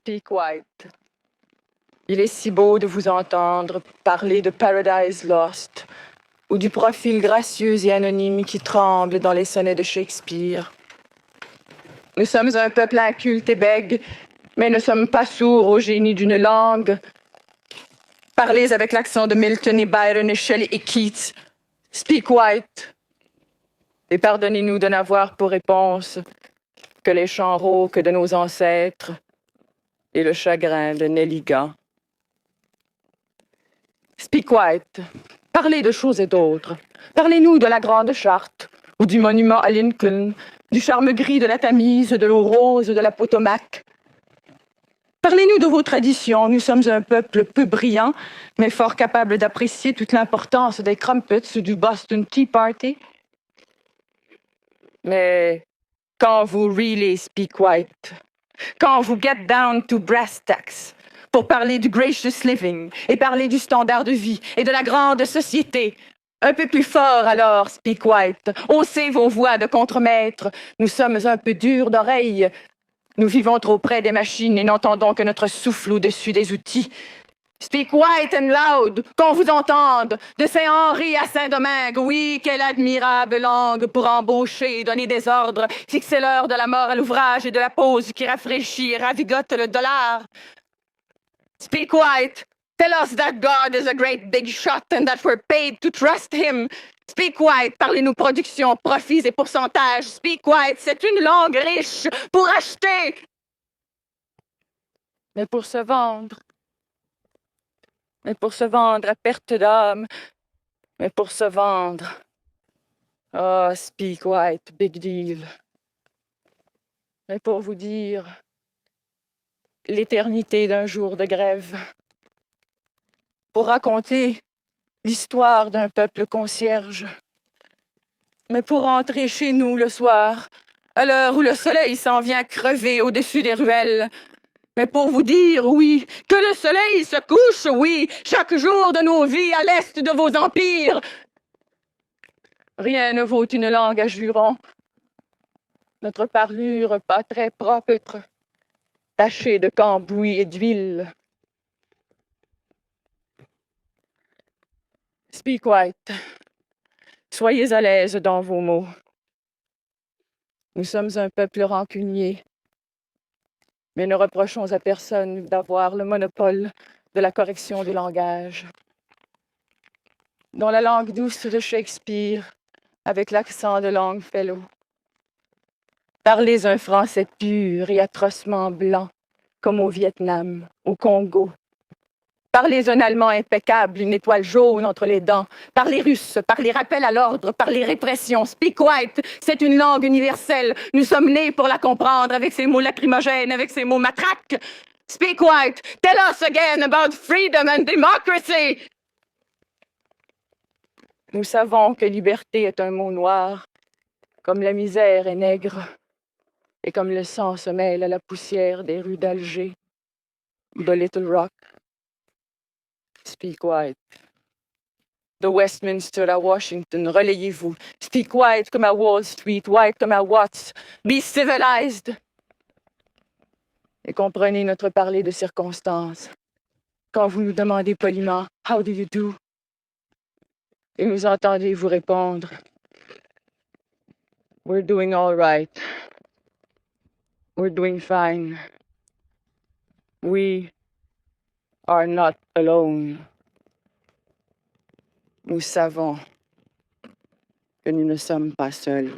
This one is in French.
Speak White. Il est si beau de vous entendre parler de Paradise Lost ou du profil gracieux et anonyme qui tremble dans les sonnets de Shakespeare. Nous sommes un peuple inculte et bègue, mais ne sommes pas sourds au génie d'une langue. Parlez avec l'accent de Milton et Byron et Shelley et Keats. Speak White. Et pardonnez-nous de n'avoir pour réponse que les chants rauques de nos ancêtres et le chagrin de Nelligan. Speak White. Parlez de choses et d'autres. Parlez-nous de la Grande Charte ou du monument à Lincoln, du charme gris de la Tamise, de l'eau rose de la Potomac. Parlez-nous de vos traditions. Nous sommes un peuple peu brillant, mais fort capable d'apprécier toute l'importance des crumpets ou du Boston Tea Party. Mais quand vous really speak white, quand vous get down to brass tacks, pour parler du gracious living et parler du standard de vie et de la grande société, un peu plus fort alors, speak white, haussez vos voix de contremaître. Nous sommes un peu durs d'oreille. Nous vivons trop près des machines et n'entendons que notre souffle au-dessus des outils. Speak white and loud, qu'on vous entende, de Saint-Henri à Saint-Domingue. Oui, quelle admirable langue pour embaucher et donner des ordres, fixer l'heure de la mort à l'ouvrage et de la pause qui rafraîchit et ravigote le dollar. Speak white, tell us that God is a great big shot and that we're paid to trust him. Speak white, parlez-nous production, profits et pourcentages. Speak white, c'est une langue riche pour acheter, mais pour se vendre. Mais pour se vendre à perte d'âme, mais pour se vendre. Oh, speak white, big deal. Mais pour vous dire l'éternité d'un jour de grève. Pour raconter l'histoire d'un peuple concierge. Mais pour rentrer chez nous le soir, à l'heure où le soleil s'en vient crever au-dessus des ruelles. Mais pour vous dire, oui, que le soleil se couche, oui, chaque jour de nos vies à l'est de vos empires. Rien ne vaut une langue à jurons. Notre parlure pas très propre, tachée de cambouis et d'huile. Speak white. Soyez à l'aise dans vos mots. Nous sommes un peuple rancunier, mais ne reprochons à personne d'avoir le monopole de la correction du langage. Dans la langue douce de Shakespeare, avec l'accent de Longfellow. Parlez un français pur et atrocement blanc, comme au Vietnam, au Congo. Parlez un allemand impeccable, une étoile jaune entre les dents. Parlez russe, parlez rappel à l'ordre, parlez répression. Speak white, c'est une langue universelle. Nous sommes nés pour la comprendre avec ses mots lacrymogènes, avec ses mots matraques. Speak white, tell us again about freedom and democracy. Nous savons que liberté est un mot noir, comme la misère est nègre, et comme le sang se mêle à la poussière des rues d'Alger ou de Little Rock. Speak white. De Westminster à Washington, relayez-vous. Speak white comme à Wall Street, white comme à Watts. Be civilized. Et comprenez notre parler de circonstance. Quand vous nous demandez poliment, how do you do? Et nous entendez vous répondre, we're doing all right. We're doing fine. We are not alone. Nous savons que nous ne sommes pas seuls.